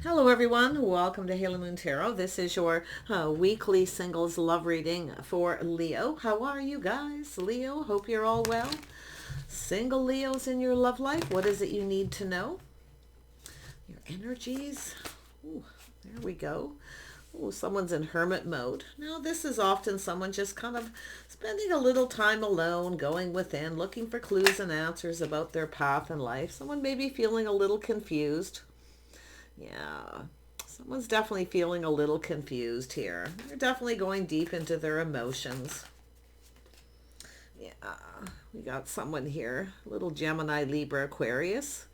Hello everyone, welcome to Halo Moon Tarot. This is your weekly singles love reading for Leo. How are you guys? Leo, hope you're all well. Single Leos in your love life, what is it you need to know? Your energies. Ooh, there we go. Ooh, someone's in hermit mode. Now this is often someone just kind of spending a little time alone, going within, looking for clues and answers about their path in life. Someone may be feeling a little confused. Yeah, someone's definitely feeling a little confused here. They're definitely going deep into their emotions. Yeah, we got someone here, little Gemini, Libra, Aquarius.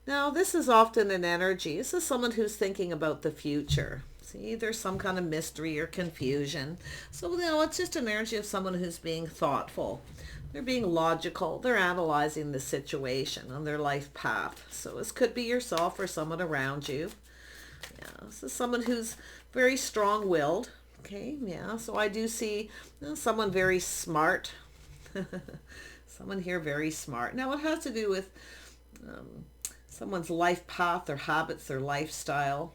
Now, this is often an energy. This is someone who's thinking about the future. See, there's some kind of mystery or confusion. So, it's just an energy of someone who's being thoughtful. They're being logical. They're analyzing the situation on their life path. So this could be yourself or someone around you. Yeah, this is someone who's very strong-willed. Okay, yeah. So I do see someone very smart. Someone here very smart. Now it has to do with someone's life path, their habits, their lifestyle.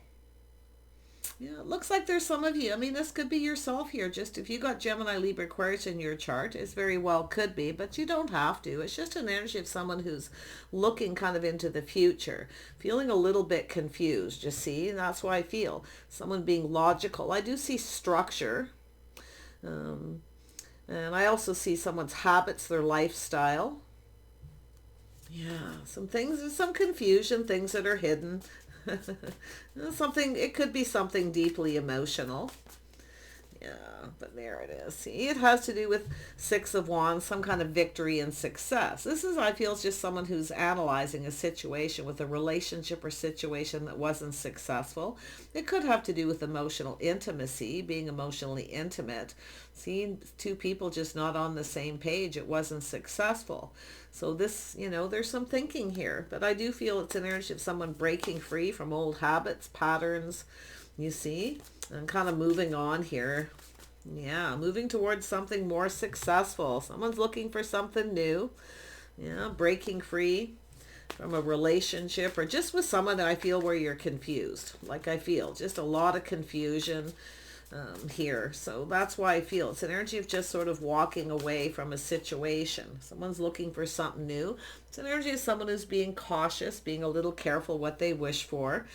Yeah, it looks like there's some of you. I mean, this could be yourself here. Just if you got Gemini, Libra, Aquarius in your chart, it very well could be, but you don't have to. It's just an energy of someone who's looking kind of into the future, feeling a little bit confused, you see? And that's why I feel someone being logical. I do see structure. And I also see someone's habits, their lifestyle. Yeah, some things, there's some confusion, things that are hidden. Something, it could be something deeply emotional. Yeah, but there it is. See, it has to do with Six of Wands, some kind of victory and success. This is, I feel, is just someone who's analyzing a situation with a relationship or situation that wasn't successful. It could have to do with emotional intimacy, being emotionally intimate. Seeing two people just not on the same page, it wasn't successful. So this, there's some thinking here, but I do feel it's an energy of someone breaking free from old habits, patterns, you see, and kind of moving on here. Yeah, moving towards something more successful. Someone's looking for something new. Yeah, breaking free from a relationship or just with someone that I feel where you're confused. Like I feel just a lot of confusion here. So that's why I feel it's an energy of just sort of walking away from a situation. Someone's looking for something new. It's an energy of someone who's being cautious, being a little careful what they wish for.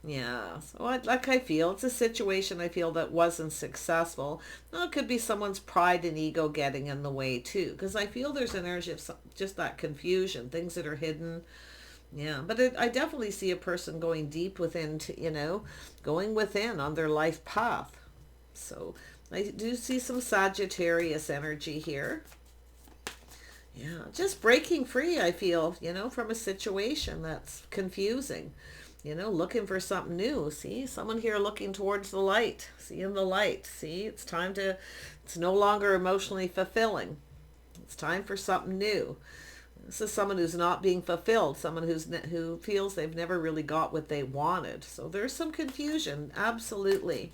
Yeah, so I feel it's a situation I feel that wasn't successful. Now, it could be someone's pride and ego getting in the way too, because I feel there's an energy of just that confusion, things that are hidden. Yeah, but I definitely see a person going deep within, going within on their life path. So I do see some Sagittarius energy here. Yeah, just breaking free, I feel, from a situation that's confusing. Looking for something new. See, someone here looking towards the light, seeing the light. See, it's no longer emotionally fulfilling. It's time for something new. This is someone who's not being fulfilled, someone who feels they've never really got what they wanted. So there's some confusion, absolutely.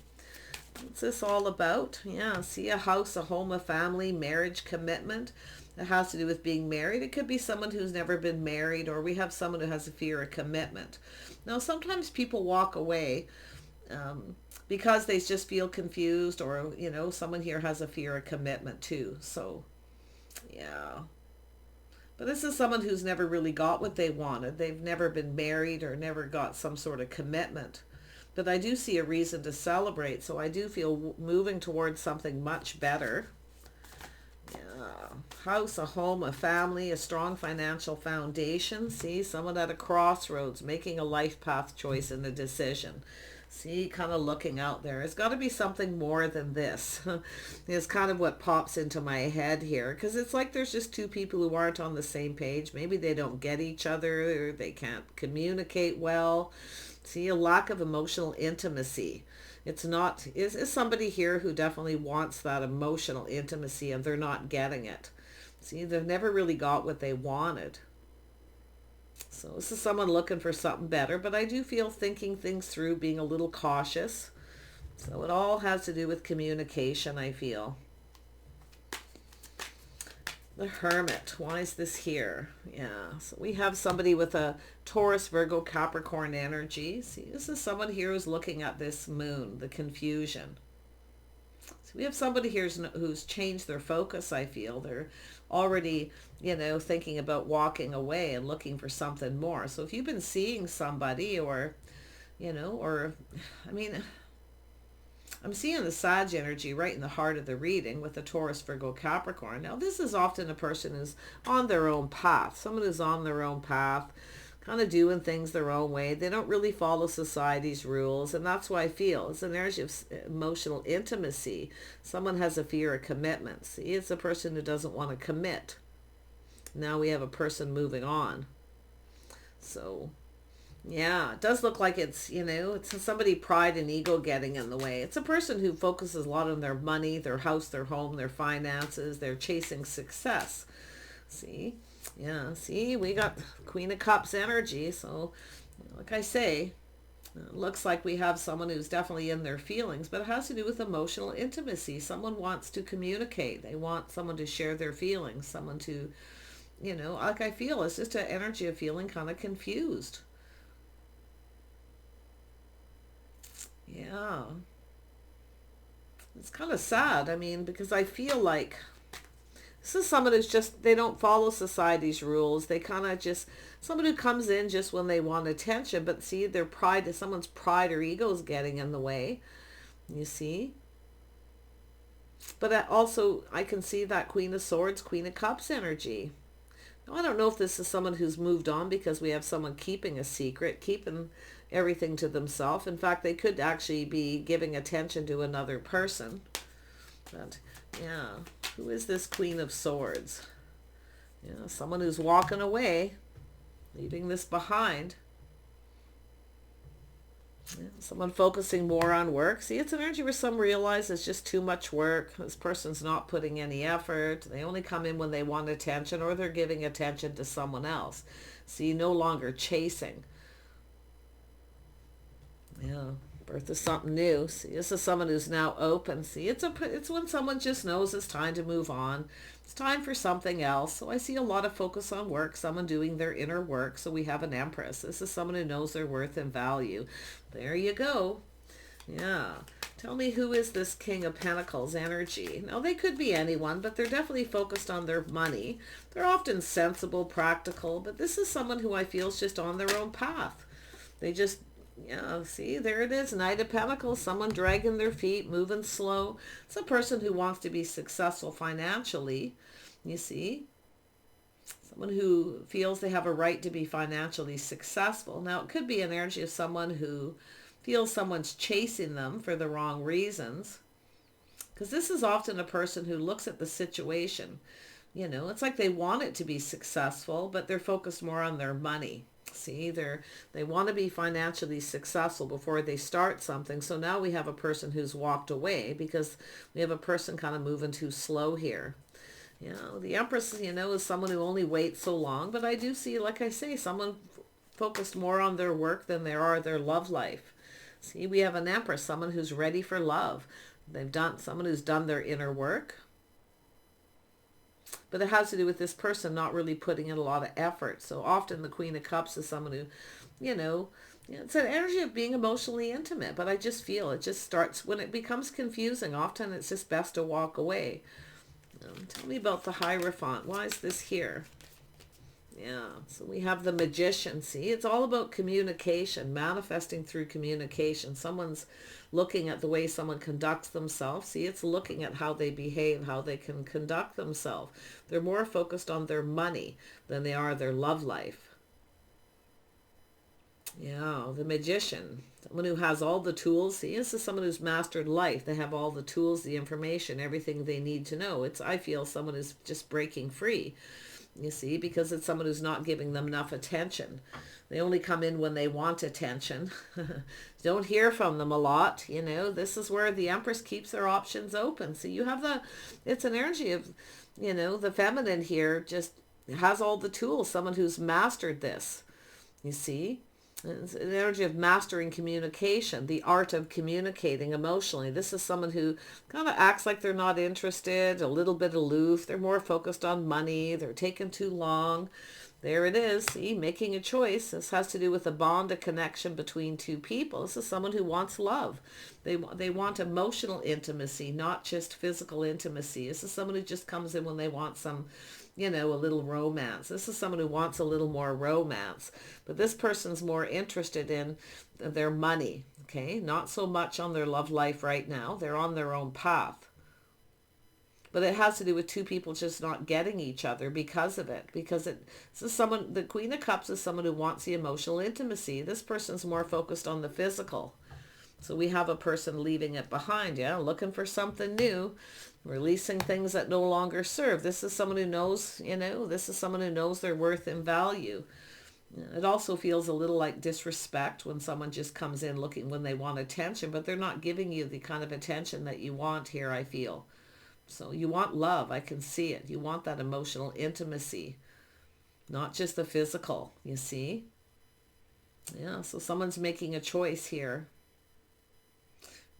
What's this all about? Yeah, see, a house, a home, a family, marriage, commitment. It has to do with being married. It could be someone who's never been married, or we have someone who has a fear of commitment. Now, sometimes people walk away because they just feel confused, or, someone here has a fear of commitment too. So, yeah. But this is someone who's never really got what they wanted. They've never been married or never got some sort of commitment. But I do see a reason to celebrate. So I do feel moving towards something much better. Yeah. House, a home, a family, a strong financial foundation. See, someone at a crossroads making a life path choice and a decision. See, kind of looking out there. It's got to be something more than this. It's kind of what pops into my head here, because it's like there's just two people who aren't on the same page. Maybe they don't get each other, or they can't communicate well. See, a lack of emotional intimacy. It's not, is somebody here who definitely wants that emotional intimacy and they're not getting it. See, they've never really got what they wanted. So this is someone looking for something better, but I do feel thinking things through, being a little cautious. So it all has to do with communication, I feel. The Hermit. Why is this here? Yeah, so we have somebody with a Taurus, Virgo, Capricorn energy. See, this is someone here who's looking at this moon, the confusion. So we have somebody here who's changed their focus, I feel. They're already, thinking about walking away and looking for something more. So if you've been seeing somebody or, I mean, I'm seeing the Sag energy right in the heart of the reading with the Taurus, Virgo, Capricorn. Now, this is often a person who's on their own path. Someone who's on their own path, kind of doing things their own way. They don't really follow society's rules. And that's why I feel it's an energy of emotional intimacy. Someone has a fear of commitment. See, it's a person who doesn't want to commit. Now we have a person moving on. So yeah, it does look like it's somebody pride and ego getting in the way. It's a person who focuses a lot on their money, their house, their home, their finances. They're chasing success. See? Yeah, see, we got Queen of Cups energy. So, like I say, it looks like we have someone who's definitely in their feelings, but it has to do with emotional intimacy. Someone wants to communicate. They want someone to share their feelings, someone to, like I feel, it's just an energy of feeling kind of confused. Yeah. It's kind of sad. I mean, because I feel like this is someone who's just, they don't follow society's rules. They kind of just, someone who comes in just when they want attention, but see, their pride, someone's pride or ego is getting in the way. You see? But I can see that Queen of Swords, Queen of Cups energy. Now, I don't know if this is someone who's moved on because we have someone keeping a secret, keeping everything to themselves. In fact, they could actually be giving attention to another person. But yeah, who is this Queen of Swords? Yeah, someone who's walking away, leaving this behind. Yeah, someone focusing more on work. See, it's an energy where some realize it's just too much work. This person's not putting any effort. They only come in when they want attention, or they're giving attention to someone else. See, no longer chasing. Yeah, birth is something new. See, this is someone who's now open. See, it's when someone just knows it's time to move on. It's time for something else. So I see a lot of focus on work, someone doing their inner work. So we have an Empress. This is someone who knows their worth and value. There you go. Yeah. Tell me, who is this King of Pentacles energy? Now, they could be anyone, but they're definitely focused on their money. They're often sensible, practical, but this is someone who I feel is just on their own path. They just, yeah, see, there it is. Knight of Pentacles, someone dragging their feet, moving slow. It's a person who wants to be successful financially, you see. Someone who feels they have a right to be financially successful. Now, it could be an energy of someone who feels someone's chasing them for the wrong reasons. Because this is often a person who looks at the situation. It's like they want it to be successful, but they're focused more on their money. See, they want to be financially successful before they start something. So now we have a person who's walked away because we have a person kind of moving too slow here. The Empress, is someone who only waits so long. But I do see, like I say, someone focused more on their work than they are their love life. See, we have an Empress, someone who's ready for love. Someone who's done their inner work. But it has to do with this person not really putting in a lot of effort. So often the Queen of Cups is someone who, it's an energy of being emotionally intimate. But I just feel it just starts when it becomes confusing. Often it's just best to walk away. Tell me about the Hierophant. Why is this here? Yeah, so we have the Magician. See, it's all about communication, manifesting through communication. Someone's looking at the way someone conducts themselves. See, it's looking at how they behave, how they can conduct themselves. They're more focused on their money than they are their love life. Yeah, the Magician. Someone who has all the tools. See, this is someone who's mastered life. They have all the tools, the information, everything they need to know. I feel someone is just breaking free. You see, because it's someone who's not giving them enough attention. They only come in when they want attention. Don't hear from them a lot. This is where the Empress keeps their options open. So you have it's an energy of, the feminine here just has all the tools. Someone who's mastered this, you see. It's an energy of mastering communication, the art of communicating emotionally. This is someone who kind of acts like they're not interested, a little bit aloof. They're more focused on money. They're taking too long. There it is. See, making a choice. This has to do with a bond, a connection between two people. This is someone who wants love. They want emotional intimacy, not just physical intimacy. This is someone who just comes in when they want some, a little romance. This is someone who wants a little more romance. But this person's more interested in their money, okay? Not so much on their love life right now. They're on their own path. But it has to do with two people just not getting each other because of it. Because the Queen of Cups is someone who wants the emotional intimacy. This person's more focused on the physical. So we have a person leaving it behind, looking for something new, releasing things that no longer serve. This is someone who knows, this is someone who knows their worth and value. It also feels a little like disrespect when someone just comes in looking when they want attention, but they're not giving you the kind of attention that you want here, I feel. So you want love. I can see it. You want that emotional intimacy, not just the physical, you see? Yeah, so someone's making a choice here.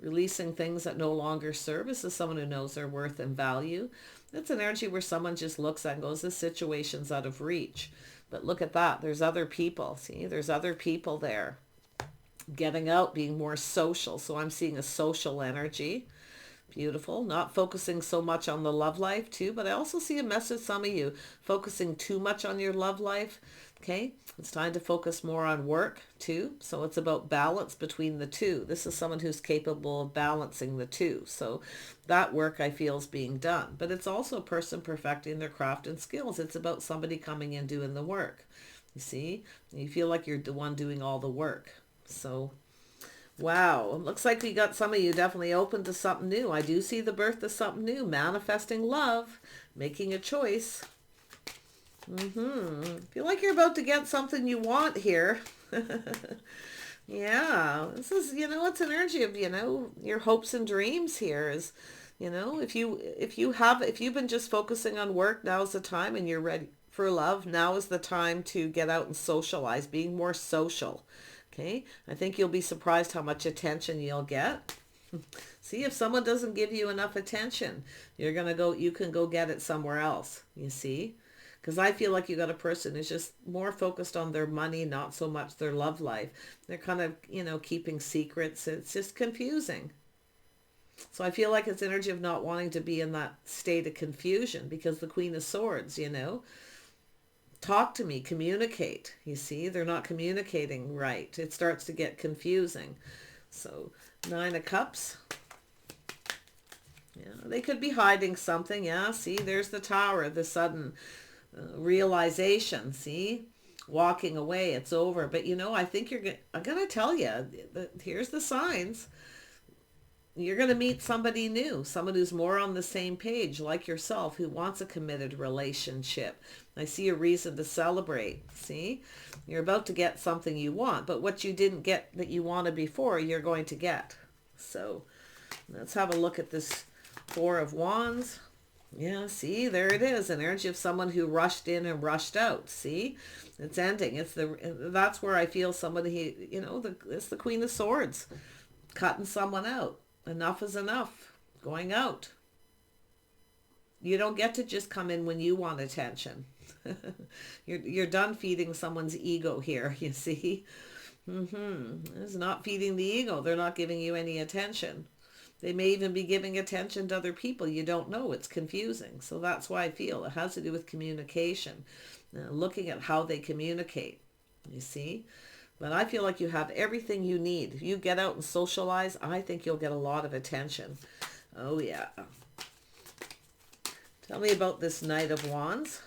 Releasing things that no longer serve. This is someone who knows their worth and value. That's an energy where someone just looks at and goes, this situation's out of reach. But look at that. There's other people. See, there's other people there. Getting out, being more social. So I'm seeing a social energy. Beautiful. Not focusing so much on the love life too, but I also see a message, some of you focusing too much on your love life. Okay. It's time to focus more on work too. So it's about balance between the two. This is someone who's capable of balancing the two. So that work I feel is being done, but it's also a person perfecting their craft and skills. It's about somebody coming in doing the work. You see, you feel like you're the one doing all the work. So wow, looks like we got some of you definitely open to something new. I do see the birth of something new, manifesting love, making a choice. Feel like you're about to get something you want here. Yeah, this is, it's an energy of, your hopes and dreams here is, if you've been just focusing on work, now's the time, and you're ready for love. Now is the time to get out and socialize, being more social. Okay, I think you'll be surprised how much attention you'll get. See, if someone doesn't give you enough attention, you can go get it somewhere else, you see? Because I feel like you got a person who's just more focused on their money, not so much their love life. They're kind of, keeping secrets. It's just confusing. So I feel like it's energy of not wanting to be in that state of confusion because the Queen of Swords, talk to me, communicate. You see, they're not communicating right. It starts to get confusing. So 9 of Cups. Yeah, they could be hiding something. Yeah, see, there's the Tower, the sudden realization. See, walking away, it's over. But I think I'm going to tell you, here's the signs. You're going to meet somebody new, someone who's more on the same page like yourself, who wants a committed relationship. I see a reason to celebrate. See, you're about to get something you want, but what you didn't get that you wanted before, you're going to get. So let's have a look at this 4 of Wands. Yeah, see, there it is. An energy of someone who rushed in and rushed out. See, it's ending. That's where I feel somebody, it's the Queen of Swords, cutting someone out. Enough is enough. Going out. You don't get to just come in when you want attention. You're done feeding someone's ego here, you see. It's not feeding the ego. They're not giving you any attention. They may even be giving attention to other people. You don't know. It's confusing. So that's why I feel it has to do with communication. Looking at how they communicate, you see. But I feel like you have everything you need. If you get out and socialize, I think you'll get a lot of attention. Oh, yeah. Tell me about this Knight of Wands.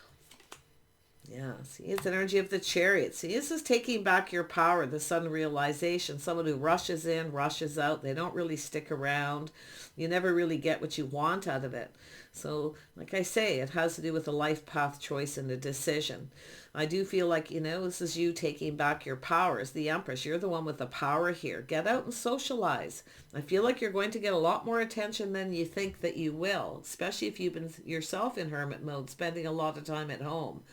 Yeah, see, it's energy of the Chariot. See, this is taking back your power, the sudden realization. Someone who rushes in, rushes out. They don't really stick around. You never really get what you want out of it. So, like I say, it has to do with a life path choice and a decision. I do feel like, this is you taking back your powers. The Empress, you're the one with the power here. Get out and socialize. I feel like you're going to get a lot more attention than you think that you will, especially if you've been yourself in hermit mode, spending a lot of time at home.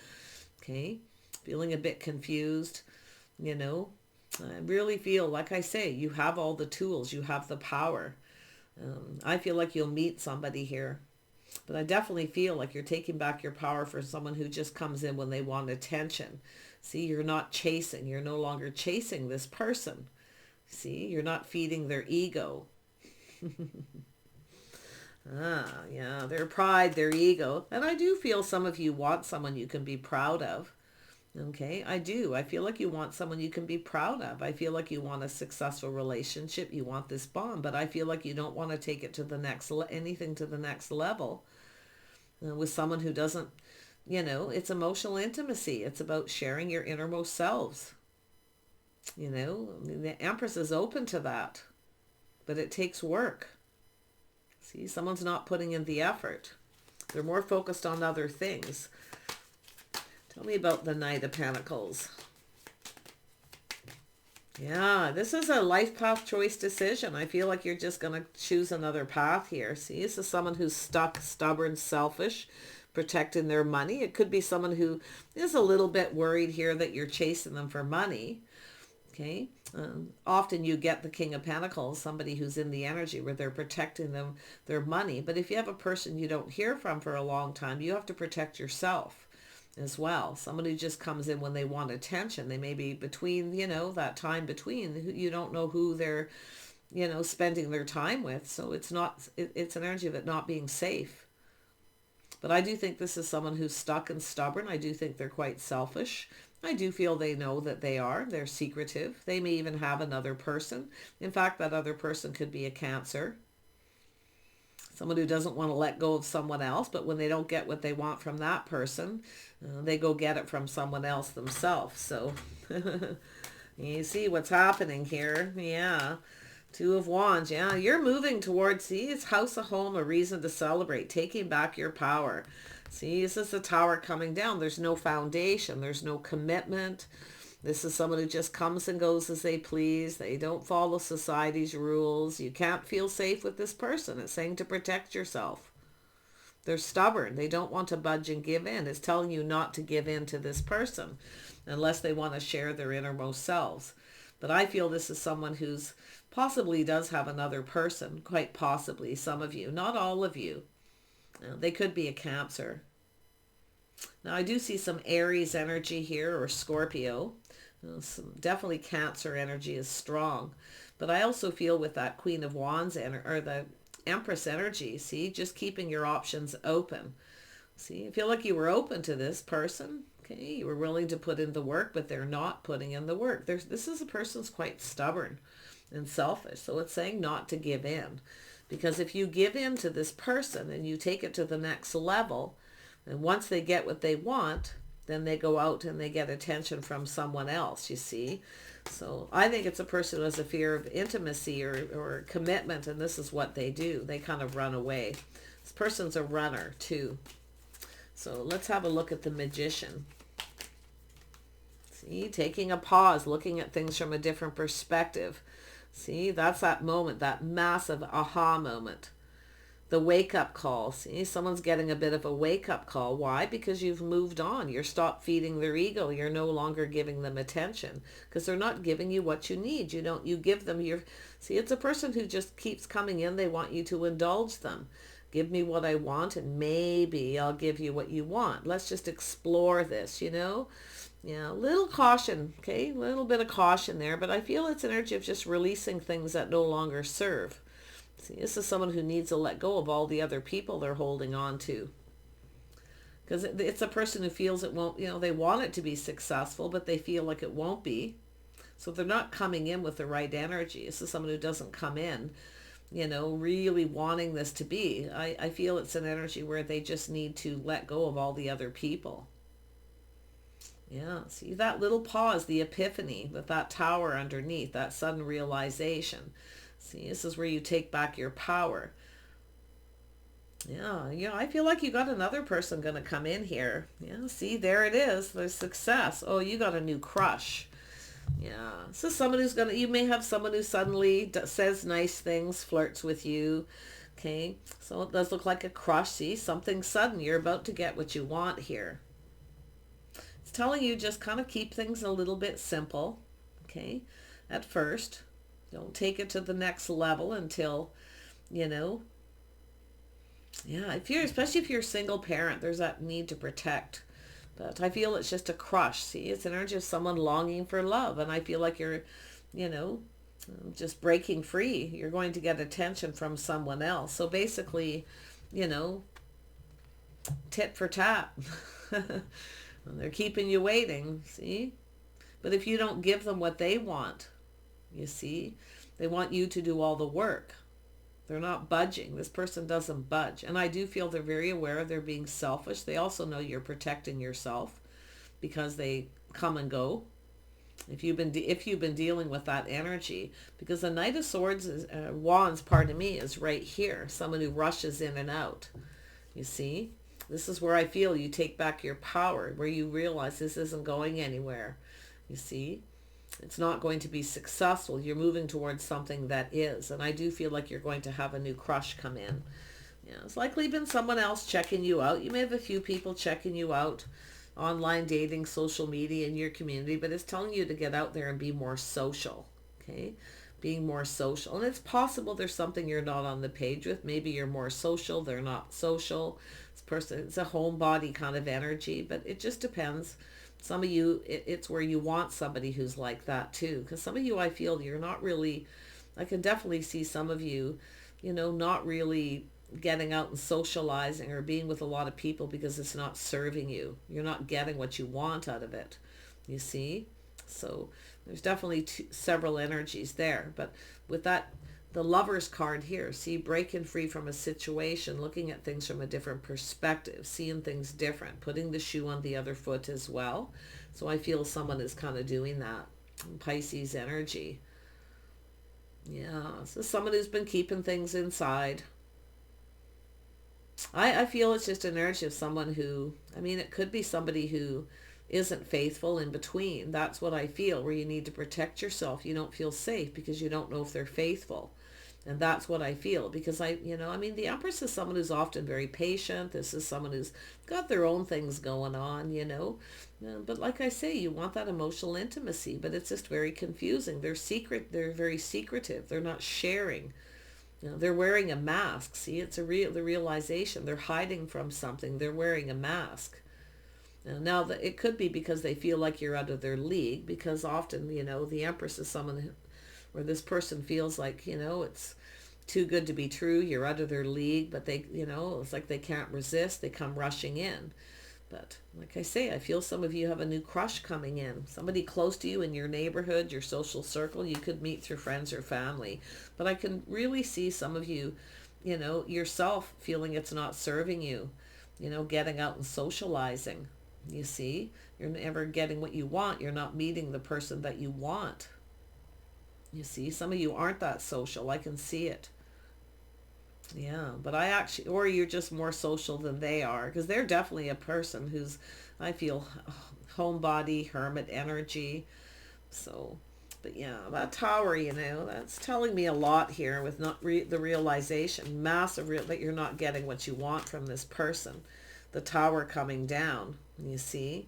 Okay, feeling a bit confused, I really feel, like I say, you have all the tools, you have the power. I feel like you'll meet somebody here. But I definitely feel like you're taking back your power for someone who just comes in when they want attention. See, you're not chasing. You're no longer chasing this person. See, you're not feeding their ego. Yeah, their pride, their ego. And I do feel some of you want someone you can be proud of. Okay, I do. I feel like you want someone you can be proud of. I feel like you want a successful relationship. You want this bond, but I feel like you don't want to take it to the next, anything to the next level with someone who doesn't, it's emotional intimacy. It's about sharing your innermost selves. The Empress is open to that, but it takes work. See, someone's not putting in the effort. They're more focused on other things. Tell me about the Knight of Pentacles. Yeah, this is a life path choice decision. I feel like you're just going to choose another path here. See, this is someone who's stuck, stubborn, selfish, protecting their money. It could be someone who is a little bit worried here that you're chasing them for money. Okay, often you get the King of Pentacles, somebody who's in the energy where they're protecting them, their money. But if you have a person you don't hear from for a long time, you have to protect yourself as well. Somebody who just comes in when they want attention. They may be between, that time between. You don't know who they're, spending their time with. So it's an energy of it not being safe. But I do think this is someone who's stuck and stubborn. I do think they're quite selfish. I do feel they know that they are. They're secretive. They may even have another person. In fact, that other person could be a Cancer. Someone who doesn't want to let go of someone else, but when they don't get what they want from that person, they go get it from someone else themselves. So you see what's happening here. Yeah. Two of Wands. Yeah, you're moving towards, see, it's house, a home, a reason to celebrate, taking back your power. See, this is the Tower coming down. There's no foundation. There's no commitment. This is someone who just comes and goes as they please. They don't follow society's rules. You can't feel safe with this person. It's saying to protect yourself. They're stubborn. They don't want to budge and give in. It's telling you not to give in to this person unless they want to share their innermost selves. But I feel this is someone who's possibly does have another person, quite possibly, some of you, not all of you. They could be a Cancer. Now I do see some Aries energy here, or Scorpio. Definitely Cancer energy is strong. But I also feel with that Queen of Wands or the Empress energy, see, just keeping your options open. See, I feel like you were open to this person. Okay, you were willing to put in the work, but they're not putting in the work. This is a person who's quite stubborn and selfish. So it's saying not to give in. Because if you give in to this person and you take it to the next level, and once they get what they want, then they go out and they get attention from someone else, you see. So I think it's a person who has a fear of intimacy or commitment, and this is what they do. They kind of run away. This person's a runner too. So let's have a look at the Magician. See, taking a pause, looking at things from a different perspective. See, that's that moment, that massive aha moment. The wake-up call. See, someone's getting a bit of a wake-up call. Why? Because you've moved on. You're stopped feeding their ego. You're no longer giving them attention because they're not giving you what you need. You give them your... See, it's a person who just keeps coming in. They want you to indulge them. Give me what I want and maybe I'll give you what you want. Let's just explore this, Yeah, a little caution, okay? A little bit of caution there, but I feel it's energy of just releasing things that no longer serve. See, this is someone who needs to let go of all the other people they're holding on to. Because it's a person who feels it won't, they want it to be successful, but they feel like it won't be. So they're not coming in with the right energy. This is someone who doesn't come in, really wanting this to be. I feel it's an energy where they just need to let go of all the other people. Yeah, see that little pause, the epiphany with that Tower underneath, that sudden realization. See, this is where you take back your power. Yeah, I feel like you got another person going to come in here. Yeah, see, there it is. There's success. Oh, you got a new crush. Yeah, so someone who's you may have someone who suddenly says nice things, flirts with you. Okay, so it does look like a crush. See, something sudden. You're about to get what you want here. It's telling you just kind of keep things a little bit simple. Okay, at first. Don't take it to the next level until, you know, yeah, especially if you're a single parent, there's that need to protect. But I feel it's just a crush. See, it's an energy of someone longing for love. And I feel like you're, you know, just breaking free. You're going to get attention from someone else. So basically, you know, tit for tat. They're keeping you waiting, see? But if you don't give them what they want, you see, they want you to do all the work. They're not budging. This person doesn't budge. And I do feel they're very aware they're being selfish. They also know you're protecting yourself because they come and go. If you've been dealing with that energy, because the Knight of Swords is, Wands, pardon me, is right here. Someone who rushes in and out. You see, this is where I feel you take back your power, where you realize this isn't going anywhere. You see, it's not going to be successful. You're moving towards something that is, and I do feel like you're going to have a new crush come in. Yeah, it's likely been someone else checking you out. You may have a few people checking you out, online dating, social media in your community, but it's telling you to get out there and be more social. Okay, being more social. And it's possible there's something you're not on the page with. Maybe you're more social, they're not social. This person, it's a homebody kind of energy, but it just depends. Some of you, it's where you want somebody who's like that too. Because some of you, I feel you're not really, I can definitely see some of you, you know, not really getting out and socializing or being with a lot of people because it's not serving you. You're not getting what you want out of it. You see? So there's definitely several energies there. But with that, the Lover's card here, see, breaking free from a situation, looking at things from a different perspective, seeing things different, putting the shoe on the other foot as well. So I feel someone is kind of doing that. Pisces energy. Yeah, so someone who's been keeping things inside. I feel it's just an energy of someone who, I mean, it could be somebody who isn't faithful in between. That's what I feel, where you need to protect yourself. You don't feel safe because you don't know if they're faithful. And that's what I feel, because I mean, the Empress is someone who's often very patient. This is someone who's got their own things going on, you know. But like I say, you want that emotional intimacy, but it's just very confusing. They're very secretive. They're not sharing. You know, they're wearing a mask. See, it's the realization. They're hiding from something. They're wearing a mask. Now, it could be because they feel like you're out of their league, because often, you know, the Empress is someone where this person feels like, you know, it's too good to be true. You're out of their league, but they, you know, it's like they can't resist. They come rushing in. But like I say, I feel some of you have a new crush coming in. Somebody close to you in your neighborhood, your social circle. You could meet through friends or family. But I can really see some of you, you know, yourself feeling it's not serving you, you know, getting out and socializing. You see, you're never getting what you want. You're not meeting the person that you want. You see, some of you aren't that social. I can see it. Yeah, but I actually, or you're just more social than they are, because they're definitely a person who's, I feel, homebody, hermit energy. So, but yeah, that Tower, you know, that's telling me a lot here with not the realization, that you're not getting what you want from this person. The Tower coming down, you see.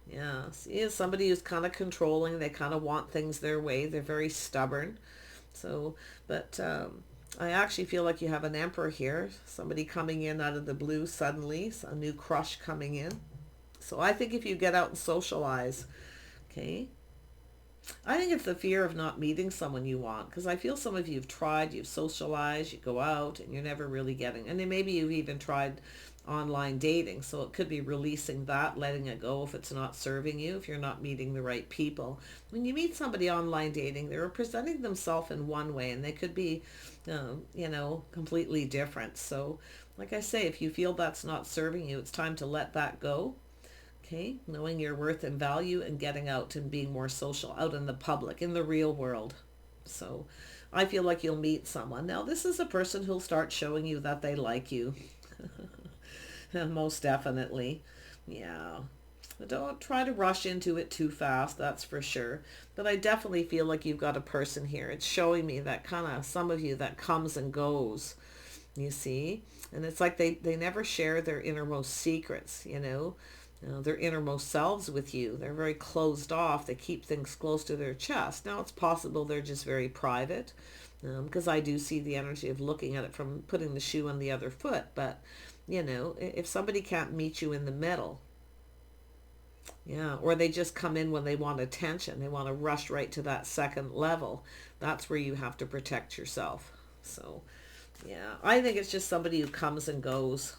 Yeah, see, somebody who's kind of controlling. They kind of want things their way. They're very stubborn. So, but I actually feel like you have an Emperor here. Somebody coming in out of the blue suddenly. A new crush coming in. So I think if you get out and socialize, okay. I think it's the fear of not meeting someone you want. Because I feel some of you have tried. You've socialized. You go out and you're never really getting. And then maybe you've even tried online dating, so it could be releasing that, letting it go if it's not serving you, if you're not meeting the right people. When you meet somebody online dating, they're presenting themselves in one way, and they could be you know, completely different. So like I say, if you feel that's not serving you, it's time to let that go. Okay, knowing your worth and value, and getting out and being more social out in the public, in the real world. So I feel like you'll meet someone. Now this is a person who'll start showing you that they like you. Most definitely. Yeah. Don't try to rush into it too fast, that's for sure. But I definitely feel like you've got a person here. It's showing me that kind of, some of you, that comes and goes, you see. And it's like they never share their innermost secrets, you know. their innermost selves with you. They're very closed off. They keep things close to their chest. Now, it's possible they're just very private, because I do see the energy of looking at it from putting the shoe on the other foot. But, if somebody can't meet you in the middle, yeah, or they just come in when they want attention, they want to rush right to that second level, that's where you have to protect yourself. So, yeah, I think it's just somebody who comes and goes.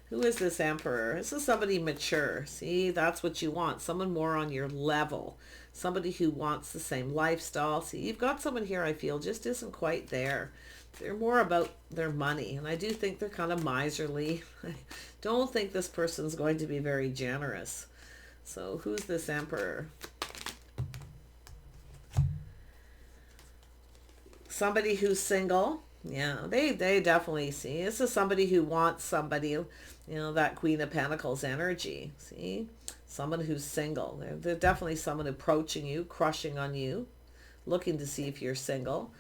Who is this Emperor? This is somebody mature. See, that's what you want. Someone more on your level. Somebody who wants the same lifestyle. See, you've got someone here I feel just isn't quite there. They're more about their money. And I do think they're kind of miserly. I don't think this person's going to be very generous. So who's this Emperor? Somebody who's single. Yeah, they definitely see. This is somebody who wants somebody, that Queen of Pentacles energy. See? Someone who's single. They're definitely someone approaching you, crushing on you, looking to see if you're single.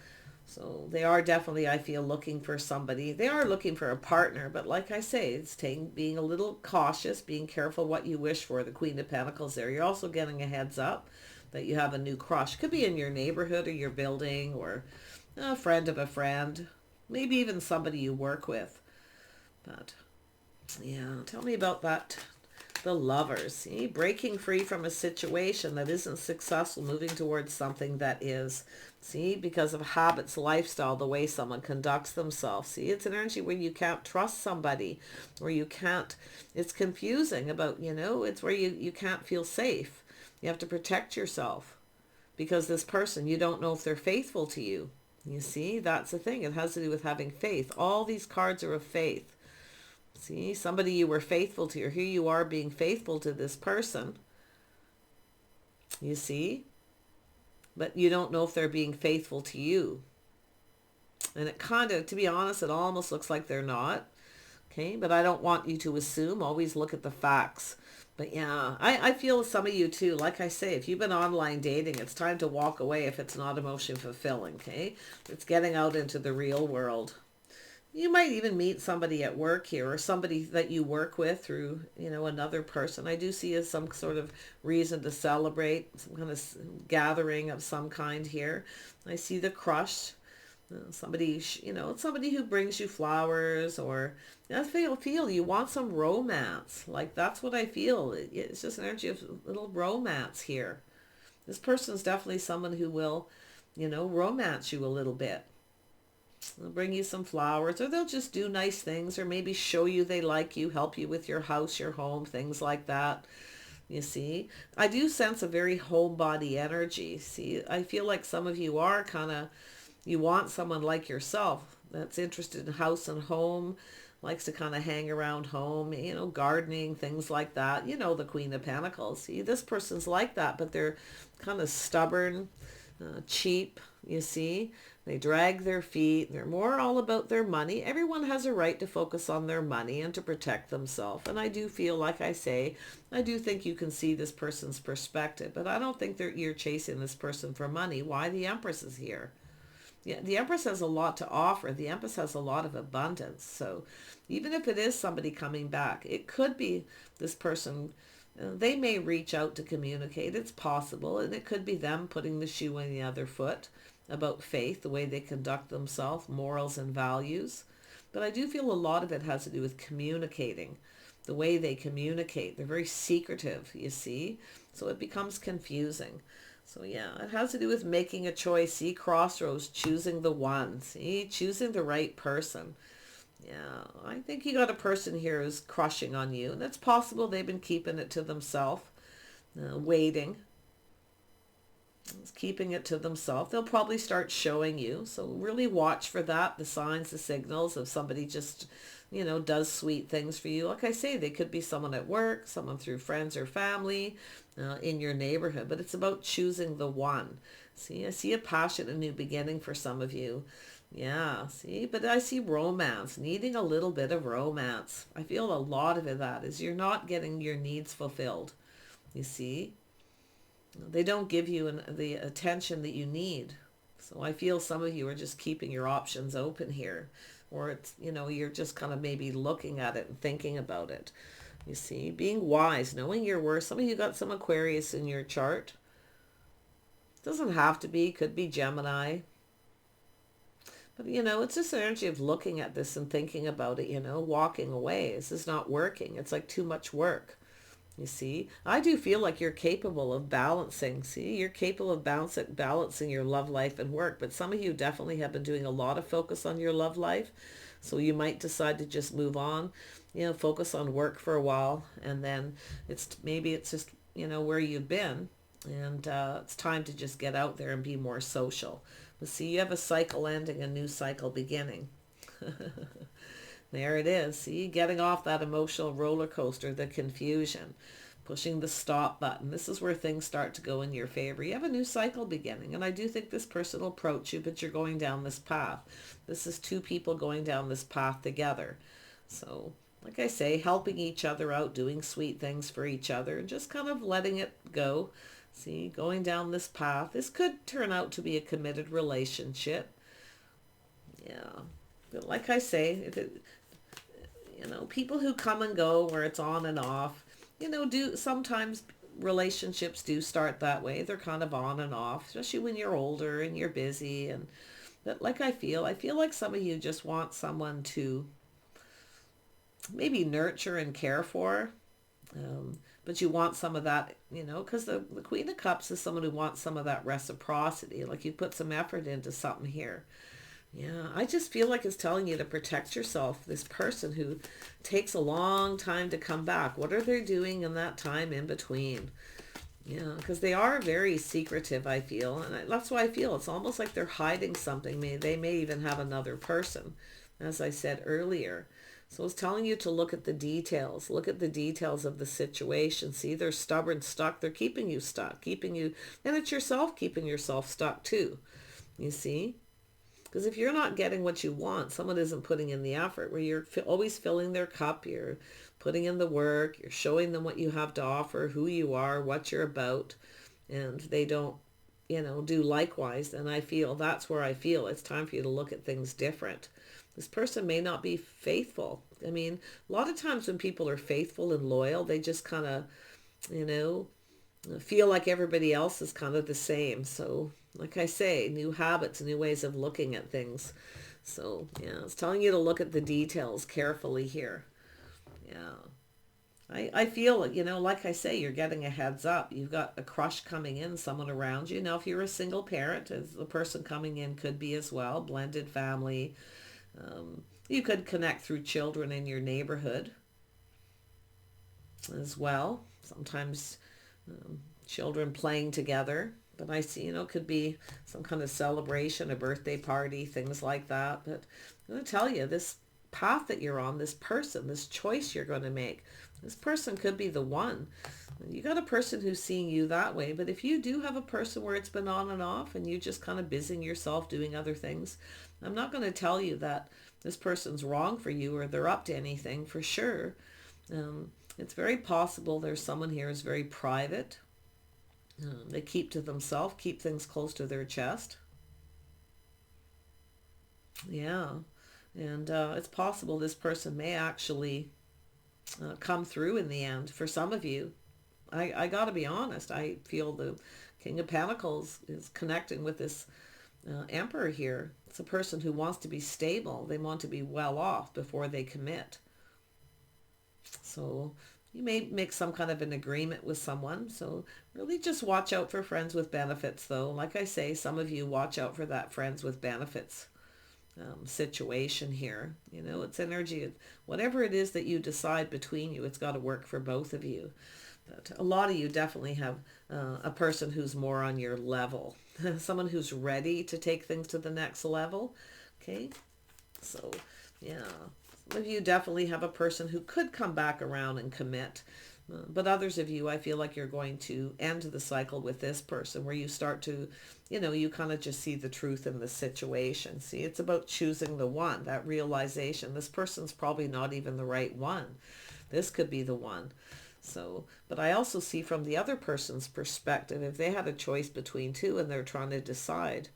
So they are definitely, I feel, looking for somebody. They are looking for a partner, but like I say, it's being a little cautious, being careful what you wish for, the Queen of Pentacles there. You're also getting a heads up that you have a new crush. Could be in your neighborhood or your building, or a friend of a friend, maybe even somebody you work with. But yeah, tell me about that. The Lovers. See, breaking free from a situation that isn't successful, moving towards something that is. See, because of habits, lifestyle, the way someone conducts themselves. See, it's an energy where you can't trust somebody, where you can't, it's confusing about, it's where you can't feel safe. You have to protect yourself because this person, you don't know if they're faithful to you. You see, that's the thing. It has to do with having faith. All these cards are of faith. See, somebody you were faithful to, or here you are being faithful to this person. You see? But you don't know if they're being faithful to you. And it kind of, to be honest, it almost looks like they're not. Okay, but I don't want you to assume. Always look at the facts. But yeah, I feel some of you too. Like I say, if you've been online dating, it's time to walk away if it's not emotion fulfilling. Okay, it's getting out into the real world. You might even meet somebody at work here, or somebody that you work with through, another person. I do see as some sort of reason to celebrate, some kind of gathering of some kind here. I see the crush. Somebody, somebody who brings you flowers, or I feel you want some romance. Like, that's what I feel. It's just an energy of little romance here. This person's definitely someone who will, romance you a little bit. They'll bring you some flowers, or they'll just do nice things, or maybe show you they like you, help you with your house, your home, things like that. You see, I do sense a very homebody energy. See, I feel like some of you are you want someone like yourself that's interested in house and home, likes to kind of hang around home, gardening, things like that. The Queen of Pentacles. See, this person's like that, but they're kind of stubborn, cheap, you see. They drag their feet. They're more all about their money. Everyone has a right to focus on their money and to protect themselves. And I do feel, like I say, I do think you can see this person's perspective, but I don't think you're chasing this person for money. Why? The Empress is here. Yeah, the Empress has a lot to offer. The Empress has a lot of abundance. So even if it is somebody coming back, it could be this person. They may reach out to communicate. It's possible. And it could be them putting the shoe on the other foot about faith, the way they conduct themselves, morals and values. But I do feel a lot of it has to do with communicating, the way they communicate. They're very secretive, you see. So it becomes confusing. So yeah, it has to do with making a choice. See, crossroads, choosing the one. See, choosing the right person. Yeah, I think you got a person here who's crushing on you. And it's possible they've been keeping it to themselves, waiting. It's keeping it to themselves. They'll probably start showing you. So really watch for that, the signs, the signals of somebody just, does sweet things for you. Like I say, they could be someone at work, someone through friends or family, in your neighborhood. But it's about choosing the one. See, I see a passion, a new beginning for some of you. Yeah, see, but I see romance, needing a little bit of romance. I feel a lot of that is you're not getting your needs fulfilled. You see, they don't give you the attention that you need. So I feel some of you are just keeping your options open here, or it's, you're just kind of maybe looking at it and thinking about it. You see, being wise, knowing your worth. Some of you got some Aquarius in your chart. Doesn't have to be, could be Gemini. But, you know, it's just an energy of looking at this and thinking about it, you know, walking away. This is not working. It's like too much work. You see, I do feel like you're capable of balancing. See, you're capable of balancing your love life and work. But some of you definitely have been doing a lot of focus on your love life. So you might decide to just move on, you know, focus on work for a while. And then maybe it's just, you know, where you've been. And it's time to just get out there and be more social. But see, you have a cycle ending, a new cycle beginning. There it is. See, getting off that emotional roller coaster, the confusion, pushing the stop button. This is where things start to go in your favor. You have a new cycle beginning. And I do think this person will approach you, but you're going down this path. This is two people going down this path together. So, like I say, helping each other out, doing sweet things for each other, and just kind of letting it go. See, going down this path. This could turn out to be a committed relationship. Yeah. But like I say, you know, people who come and go where it's on and off, you know, sometimes relationships do start that way. They're kind of on and off, especially when you're older and you're busy. But like I feel like some of you just want someone to maybe nurture and care for. But you want some of that, you know, because the Queen of Cups is someone who wants some of that reciprocity. Like you put some effort into something here. Yeah, I just feel like it's telling you to protect yourself. This person who takes a long time to come back. What are they doing in that time in between? Yeah, because they are very secretive, I feel. And that's why I feel it's almost like they're hiding something. They may even have another person, as I said earlier. So it's telling you to look at the details. Look at the details of the situation. See, they're stubborn, stuck. They're keeping you stuck, and it's yourself keeping yourself stuck too. You see? Because if you're not getting what you want, someone isn't putting in the effort, where you're always filling their cup, you're putting in the work, you're showing them what you have to offer, who you are, what you're about, and they don't, you know, do likewise, then that's where I feel it's time for you to look at things different. This person may not be faithful. I mean, a lot of times when people are faithful and loyal, they just kind of, you know, feel like everybody else is kind of the same. So, like I say, new habits, new ways of looking at things. So, yeah, it's telling you to look at the details carefully here. Yeah. I feel, you know, like I say, you're getting a heads up. You've got a crush coming in, someone around you. Now, if you're a single parent, as the person coming in could be as well, blended family. You could connect through children in your neighborhood as well. Sometimes children playing together. But I see, you know, could be some kind of celebration, a birthday party, things like that. But I'm going to tell you, this path that you're on, this person, this choice you're going to make, this person could be the one. You got a person who's seeing you that way. But if you do have a person where it's been on and off and you just kind of busying yourself doing other things, I'm not going to tell you that this person's wrong for you or they're up to anything for sure. It's very possible there's someone here who's very private. They keep to themselves, keep things close to their chest. Yeah. And it's possible this person may actually come through in the end. For some of you, I got to be honest, I feel the King of Pentacles is connecting with this Emperor here. It's a person who wants to be stable. They want to be well off before they commit. So you may make some kind of an agreement with someone. So really just watch out for friends with benefits, though. Like I say, some of you watch out for that friends with benefits situation here. You know, it's energy. Whatever it is that you decide between you, it's got to work for both of you. But a lot of you definitely have a person who's more on your level. Someone who's ready to take things to the next level. Okay? So, yeah. Some of you definitely have a person who could come back around and commit. But others of you, I feel like you're going to end the cycle with this person where you start to, you know, you kind of just see the truth in the situation. See, it's about choosing the one, that realization. This person's probably not even the right one. This could be the one. So, but I also see from the other person's perspective, if they had a choice between two and they're trying to decide,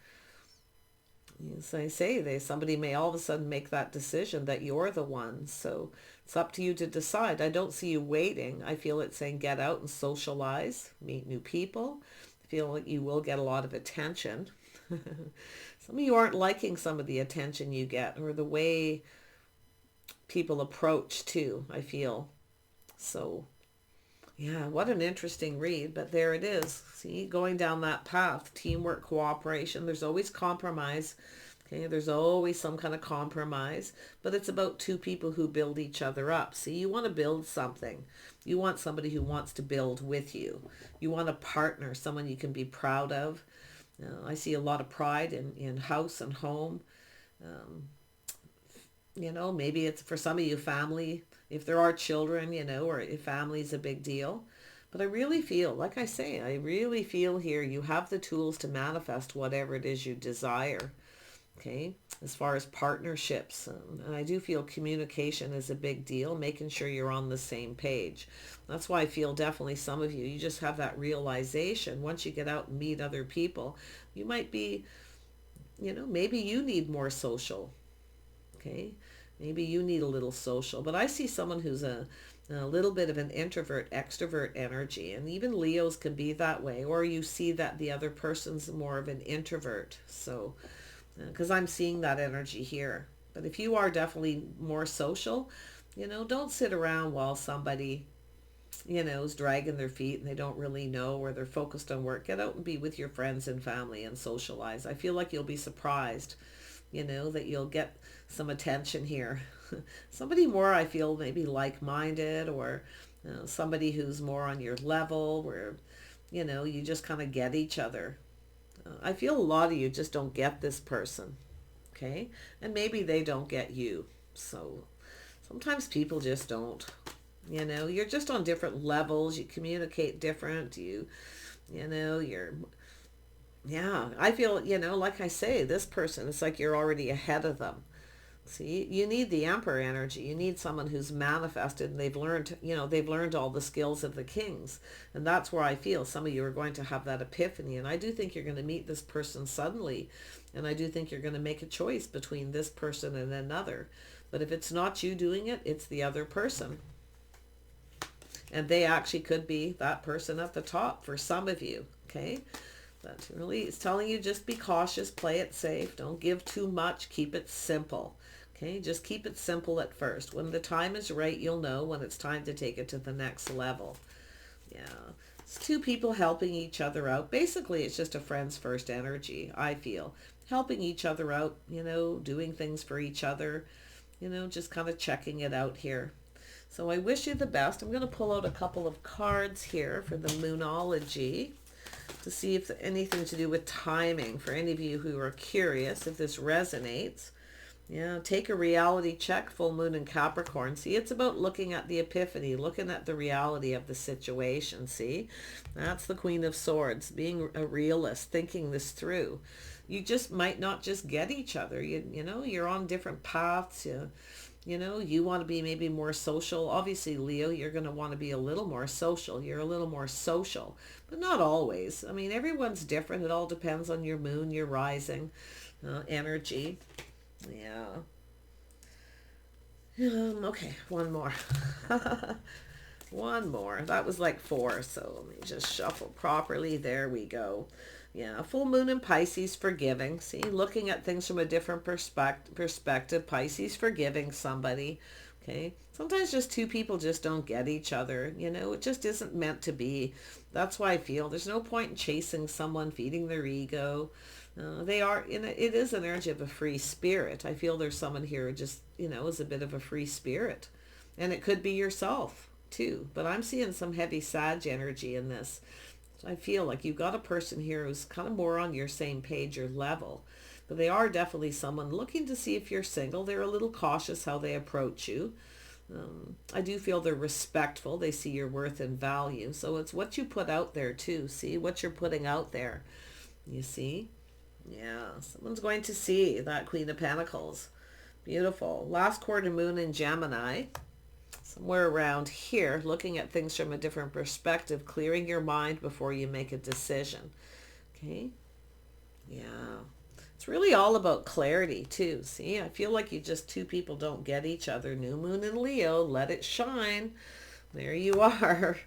As I say, somebody may all of a sudden make that decision that you're the one. So it's up to you to decide. I don't see you waiting. I feel it's saying get out and socialize, meet new people. I feel like you will get a lot of attention. Some of you aren't liking some of the attention you get, or the way people approach too, I feel. So yeah, what an interesting read, but there it is. See, going down that path, teamwork, cooperation, there's always compromise. Okay, there's always some kind of compromise, but it's about two people who build each other up. See, you want to build something. You want somebody who wants to build with you. You want a partner, someone you can be proud of. I see a lot of pride in house and home. Maybe it's for some of you family, if there are children, or if family is a big deal. But I really feel, like I say, I really feel here you have the tools to manifest whatever it is you desire. Okay, as far as partnerships, and I do feel communication is a big deal, making sure you're on the same page. That's why I feel definitely some of you just have that realization. Once you get out and meet other people, you might be, maybe you need more social. Okay, maybe you need a little social, but I see someone who's a little bit of an introvert, extrovert energy, and even Leos can be that way, or you see that the other person's more of an introvert. So because I'm seeing that energy here. But if you are definitely more social, don't sit around while somebody, is dragging their feet and they don't really know, or they're focused on work. Get out and be with your friends and family and socialize. I feel like you'll be surprised, that you'll get some attention here. Somebody more, I feel, maybe like-minded, or somebody who's more on your level, where, you just kind of get each other. I feel a lot of you just don't get this person, okay? And maybe they don't get you. So sometimes people just don't, you're just on different levels. You communicate different. Yeah, I feel, like I say, this person, it's like you're already ahead of them. See, you need the Emperor energy. You need someone who's manifested and they've learned all the skills of the kings. And that's where I feel some of you are going to have that epiphany. And I do think you're going to meet this person suddenly. And I do think you're going to make a choice between this person and another. But if it's not you doing it, it's the other person. And they actually could be that person at the top for some of you, okay? But really, it's telling you just be cautious, play it safe, don't give too much, keep it simple. Okay, just keep it simple at first. When the time is right, you'll know when it's time to take it to the next level. Yeah, it's two people helping each other out. Basically, it's just a friend's first energy, I feel. Helping each other out, doing things for each other, just kind of checking it out here. So I wish you the best. I'm going to pull out a couple of cards here for the Moonology to see if anything to do with timing for any of you who are curious, if this resonates. Yeah, take a reality check, full moon in Capricorn. See, it's about looking at the epiphany, looking at the reality of the situation. See, that's the Queen of Swords, being a realist, thinking this through. You just might not just get each other. You're on different paths. You want to be maybe more social. Obviously, Leo, you're going to want to be a little more social. You're a little more social, but not always. I mean, everyone's different. It all depends on your moon, your rising energy. Yeah. Okay, one more. One more. That was like 4, so let me just shuffle properly. There we go. Yeah, full moon in Pisces, forgiving. See, looking at things from a different perspective. Pisces, forgiving somebody. Okay, sometimes just two people just don't get each other. It just isn't meant to be. That's why I feel there's no point in chasing someone, feeding their ego. It is an energy of a free spirit. I feel there's someone here who just, is a bit of a free spirit. And it could be yourself too. But I'm seeing some heavy Sag energy in this. So I feel like you've got a person here who's kind of more on your same page or level. But they are definitely someone looking to see if you're single. They're a little cautious how they approach you. I do feel they're respectful. They see your worth and value. So it's what you put out there too. See what you're putting out there. You see? Yeah, someone's going to see that Queen of Pentacles. Beautiful. Last quarter moon in Gemini. Somewhere around here, looking at things from a different perspective, clearing your mind before you make a decision. Okay? Yeah. It's really all about clarity too. See, I feel like you just two people don't get each other. New moon in Leo, let it shine. There you are.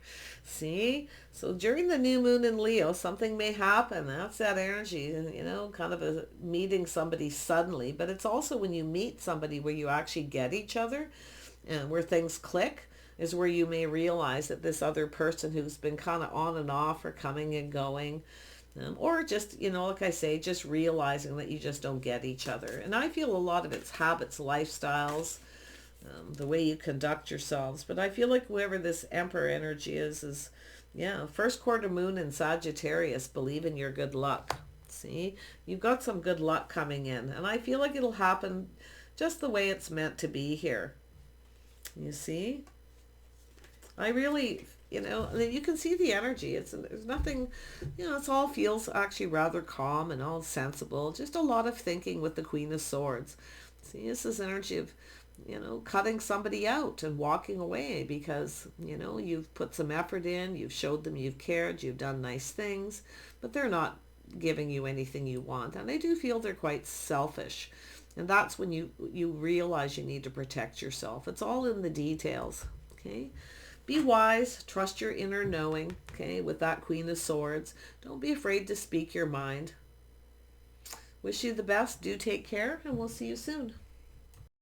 See? So during the new moon in Leo, something may happen. That's that energy, you know, kind of a meeting somebody suddenly. But it's also when you meet somebody where you actually get each other and where things click is where you may realize that this other person who's been kind of on and off or coming and going, or just, you know, like I say, just realizing that you just don't get each other. And I feel a lot of it's habits, lifestyles, the way you conduct yourselves. But I feel like whoever this Emperor energy is, yeah, first quarter moon in Sagittarius, believe in your good luck. See, you've got some good luck coming in. And I feel like it'll happen just the way it's meant to be here. You see? I really, you know, you can see the energy. There's nothing, you know, it's all feels actually rather calm and all sensible. Just a lot of thinking with the Queen of Swords. See, this is energy of, you know, cutting somebody out and walking away because, you know, you've put some effort in, you've showed them you've cared, you've done nice things, but they're not giving you anything you want. And I do feel they're quite selfish. And that's when you realize you need to protect yourself. It's all in the details, okay? Be wise, trust your inner knowing, okay, with that Queen of Swords. Don't be afraid to speak your mind. Wish you the best. Do take care, and we'll see you soon.